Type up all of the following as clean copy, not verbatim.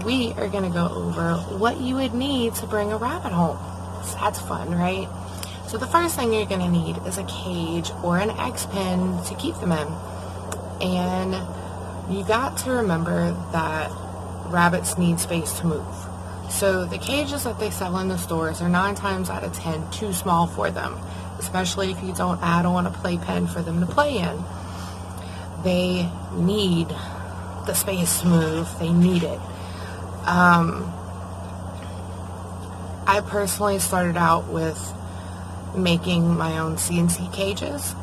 we are going to go over what you would need to bring a rabbit home. So that's fun, right? So the first thing you're going to need is a cage or an X pen to keep them in. And you got to remember that rabbits need space to move. So the cages that they sell in the stores are 9 times out of 10 too small for them, especially if you don't add on a playpen for them to play in. They need the space to move. They need it. I personally started out with making my own CNC cages.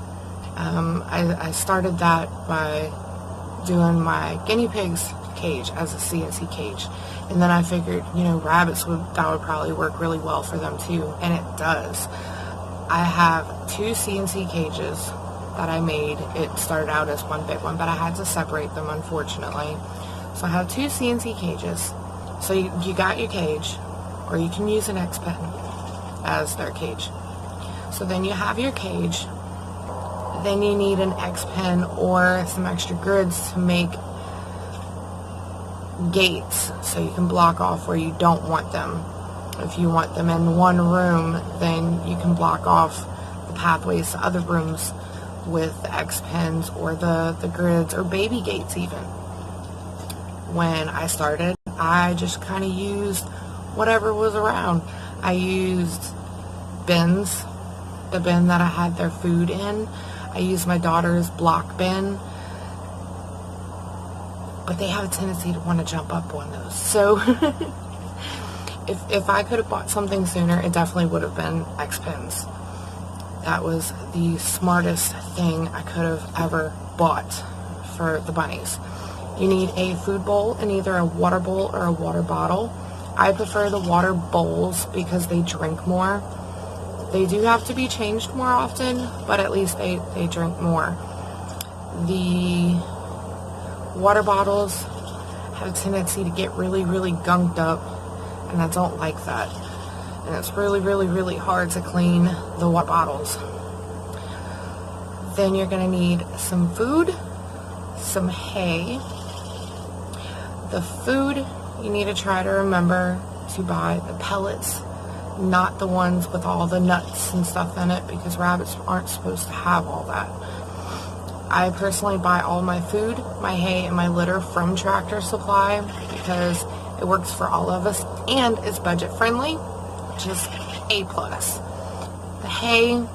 I started that by doing my guinea pig's cage as a CNC cage, and then I figured, rabbits that would probably work really well for them too, and it does. I have 2 CNC cages that I made. It started out as one big one, but I had to separate them, unfortunately. So I have 2 CNC cages. So you got your cage, or you can use an X pen as their cage. So then you have your cage. Then you need an X pen or some extra grids to make gates so you can block off where you don't want them. If you want them in one room, then you can block off the pathways to other rooms with the X pens or the grids or baby gates even. When I started, I just kind of used whatever was around. I used bins, the bin that I had their food in. I used my daughter's block bin, but they have a tendency to want to jump up on those. So if I could have bought something sooner, it definitely would have been X pens. That was the smartest thing I could have ever bought for the bunnies. You need a food bowl in either a water bowl or a water bottle. I prefer the water bowls because they drink more. They do have to be changed more often, but at least they drink more. The water bottles have a tendency to get really, really gunked up, and I don't like that. And it's really, really, really hard to clean the water bottles. Then you're going to need some food, some hay. The food, you need to try to remember to buy the pellets, not the ones with all the nuts and stuff in it, because rabbits aren't supposed to have all that. I personally buy all my food, my hay, and my litter from Tractor Supply because it works for all of us and it's budget friendly, which is A+. The hay,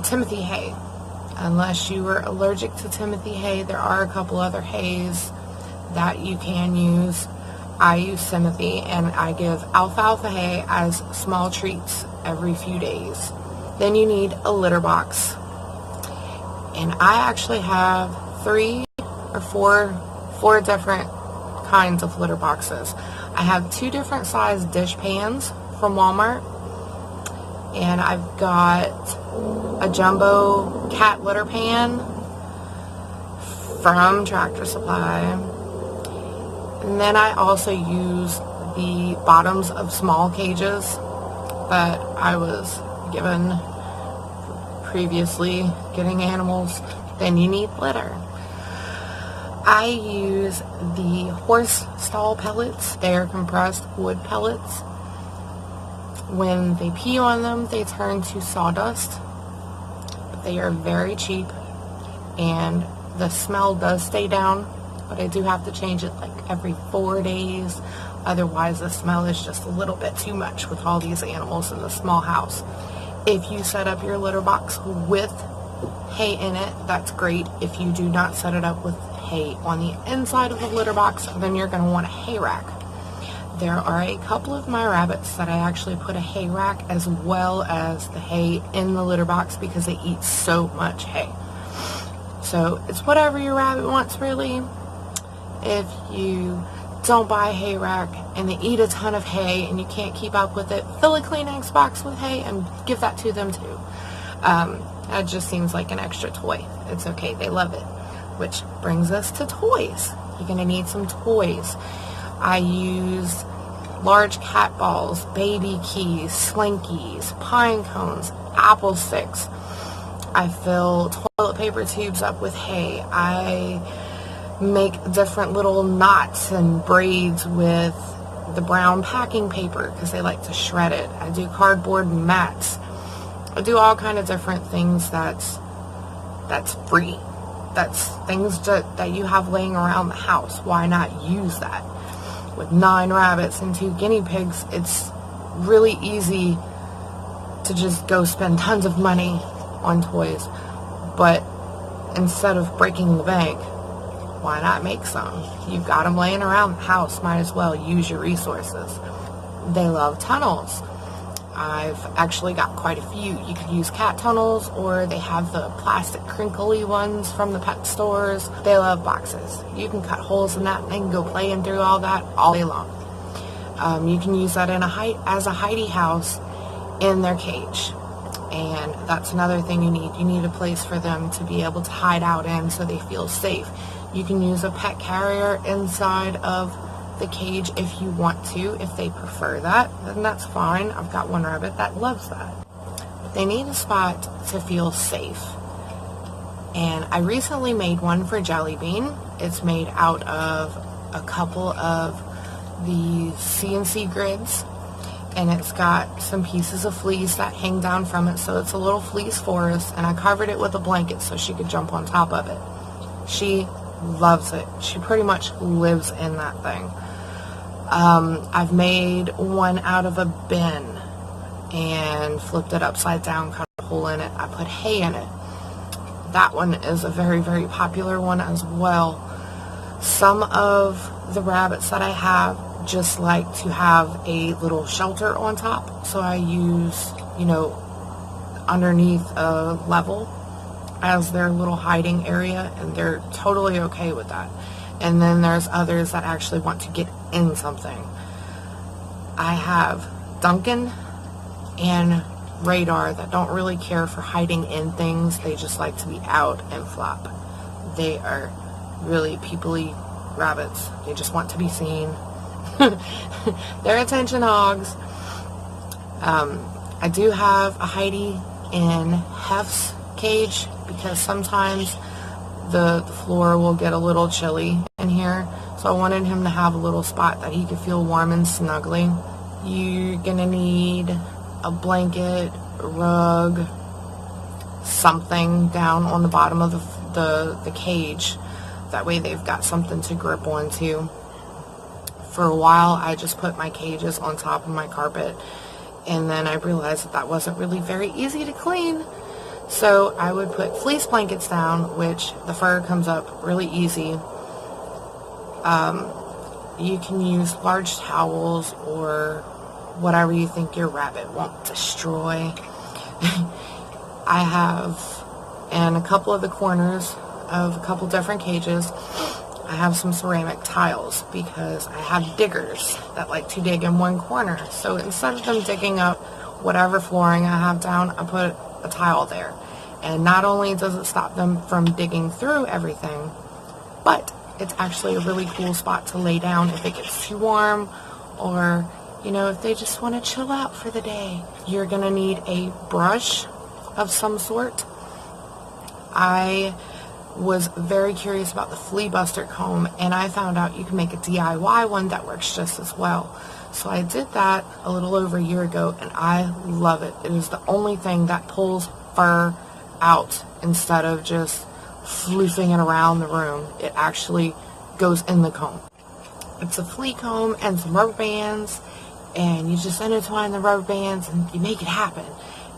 Timothy hay. Unless you are allergic to Timothy hay, there are a couple other hays that you can use. I use Timothy, and I give alfalfa hay as small treats every few days. Then you need a litter box. And I actually have 3 or 4 different kinds of litter boxes. I have 2 different size dish pans from Walmart. And I've got a jumbo cat litter pan from Tractor Supply. And then I also use the bottoms of small cages that I was given previously getting animals. Then you need litter. I use the horse stall pellets. They are compressed wood pellets. When they pee on them, they turn to sawdust. But they are very cheap, and the smell does stay down, but I do have to change it like every 4 days. Otherwise, the smell is just a little bit too much with all these animals in the small house. If you set up your litter box with hay in it, that's great. If you do not set it up with hay on the inside of the litter box, then you're going to want a hay rack. There are a couple of my rabbits that I actually put a hay rack as well as the hay in the litter box because they eat so much hay. So it's whatever your rabbit wants, really. If you don't buy a hay rack and they eat a ton of hay and you can't keep up with it, fill a Kleenex box with hay and give that to them too. That just seems like an extra toy. It's okay, they love it. Which brings us to toys. You're going to need some toys. I use large cat balls, baby keys, slinkies, pine cones, apple sticks. I fill toilet paper tubes up with hay. I make different little knots and braids with the brown packing paper because they like to shred it. I do cardboard mats. I do all kind of different things that's free. That's things that you have laying around the house. Why not use that? With 9 rabbits and 2 guinea pigs, it's really easy to just go spend tons of money on toys. But instead of breaking the bank, why not make some? You've got them laying around the house, might as well use your resources. They love tunnels. I've actually got quite a few. You could use cat tunnels, or they have the plastic crinkly ones from the pet stores. They love boxes. You can cut holes in that and they can go playing through all that all day long. You can use that as a hidey house in their cage. And that's another thing you need. You need a place for them to be able to hide out in so they feel safe. You can use a pet carrier inside of the cage if you want to. If they prefer that, then that's fine. I've got one rabbit that loves that. But they need a spot to feel safe. And I recently made one for Jelly Bean. It's made out of a couple of the CNC grids. And it's got some pieces of fleece that hang down from it. So it's a little fleece forest. And I covered it with a blanket so she could jump on top of it. She loves it. She pretty much lives in that thing. I've made one out of a bin and flipped it upside down, cut a hole in it. I put hay in it. That one is a very, very popular one as well. Some of the rabbits that I have just like to have a little shelter on top. So I use, underneath a level as their little hiding area, and they're totally okay with that. And then there's others that actually want to get in something. I have Duncan and Radar that don't really care for hiding in things. They just like to be out and flop. They are really people-y rabbits. They just want to be seen. They're attention hogs. I do have a Heidi in Hef's cage because sometimes the floor will get a little chilly in here, so I wanted him to have a little spot that he could feel warm and snuggly. You're gonna need a blanket, a rug, something down on the bottom of the cage. That way they've got something to grip onto. For a while I just put my cages on top of my carpet, and then I realized that wasn't really very easy to clean. So I would put fleece blankets down, which the fur comes up really easy. You can use large towels or whatever you think your rabbit won't destroy. I have, in a couple of the corners of a couple different cages, I have some ceramic tiles because I have diggers that like to dig in one corner. So instead of them digging up whatever flooring I have down, I put a tile there. And not only does it stop them from digging through everything, but it's actually a really cool spot to lay down if it gets too warm, or if they just want to chill out for the day. You're gonna need a brush of some sort. I was very curious about the flea buster comb, and I found out you can make a DIY one that works just as well. So I did that a little over a year ago, and I love it. It is the only thing that pulls fur out instead of just floofing it around the room. It actually goes in the comb. It's a flea comb and some rubber bands, and you just intertwine the rubber bands and you make it happen.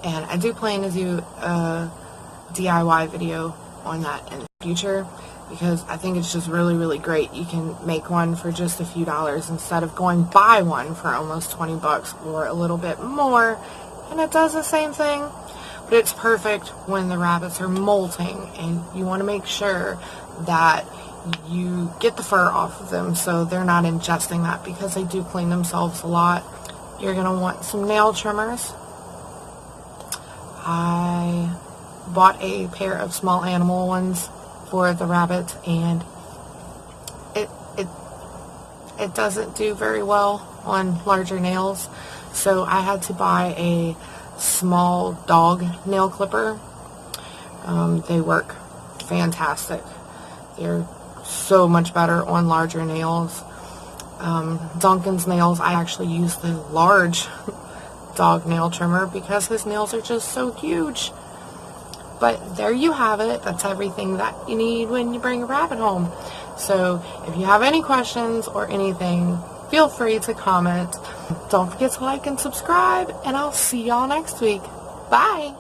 And I do plan to do a DIY video on that in the future because I think it's just really, really great. You can make one for just a few dollars instead of going buy one for almost 20 bucks or a little bit more, and it does the same thing. But it's perfect when the rabbits are molting, and you want to make sure that you get the fur off of them so they're not ingesting that, because they do clean themselves a lot. You're going to want some nail trimmers. I bought a pair of small animal ones for the rabbits, and it doesn't do very well on larger nails, so I had to buy a small dog nail clipper. They work fantastic. They're so much better on larger nails. Duncan's nails, I actually use the large dog nail trimmer because his nails are just so huge. But there you have it. That's everything that you need when you bring a rabbit home. So if you have any questions or anything, feel free to comment. Don't forget to like and subscribe, and I'll see y'all next week. Bye.